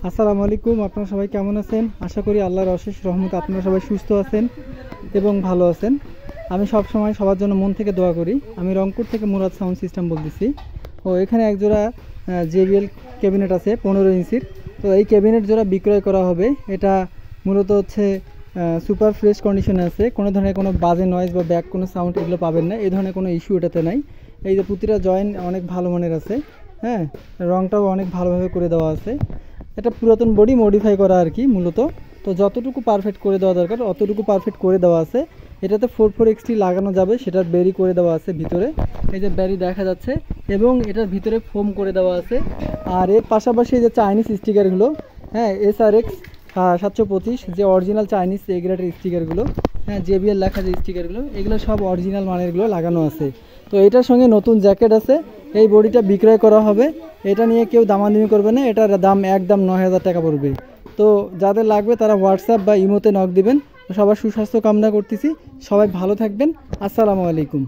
আসসালামু আলাইকুম। আপনারা সবাই কেমন আছেন? আশা করি আল্লাহর অশেষ রহমতে আপনারা সবাই সুস্থ আছেন এবং ভালো আছেন। আমি সব সময় সবার জন্য মন থেকে দোয়া করি। আমি রংপুর থেকে মুরাদ সাউন্ড সিস্টেম বলতেছি। এখানে এক জোড়া JBL ক্যাবিনেট আছে 15 ইঞ্চির। তো এই ক্যাবিনেট জোড়া বিক্রয় করা হবে। এটা মূলত হচ্ছে সুপার ফ্রেশ কন্ডিশনে আছে। কোনো ধরনের কোনো বাজে নয়েজ বা ব্যাক কোনো সাউন্ড এগুলো পাবেন না। এই ধরনের কোনো ইস্যু এটাতে নাই। এই যে প্রতিটা জয়েন্ট অনেক ভালো মানের আছে। হ্যাঁ, রংটাও অনেক ভালোভাবে করে দেওয়া আছে। এটা পুরাতন বডি মডিফাই করা আর কি মূলত। তো যতটুকু পারফেক্ট করে দেওয়া দরকার অতটুকু পারফেক্ট করে দেওয়া আছে। এটাতে 44XT লাগানো যাবে, সেটার ব্যারি করে দেওয়া আছে ভিতরে। এই যে ব্যারি দেখা যাচ্ছে এবং এটার ভিতরে ফোম করে দেওয়া আছে। আর এর পাশাপাশি যে চাইনিজ স্টিকারগুলো, হ্যাঁ, SRX 725 যে অরিজিনাল চাইনিজ এ গ্রেডের স্টিকারগুলো, হ্যাঁ, JBL লেখা যে স্টিকারগুলো, এগুলো সব অরিজিনাল মানেরগুলো লাগানো আছে। তো এটার সঙ্গে নতুন জ্যাকেট আছে। এই বডিটা বিক্রয় করা হবে। এটা নিয়ে কেউ দামাদামি করবে না। এটার দাম একদম 9000 টাকা পড়বে। তো যাদের লাগবে তারা হোয়াটসঅ্যাপ বা ইমোতে নক দিবেন। সবার সুস্বাস্থ্য কামনা করতেছি। সবাই ভালো থাকবেন। আসসালামু আলাইকুম।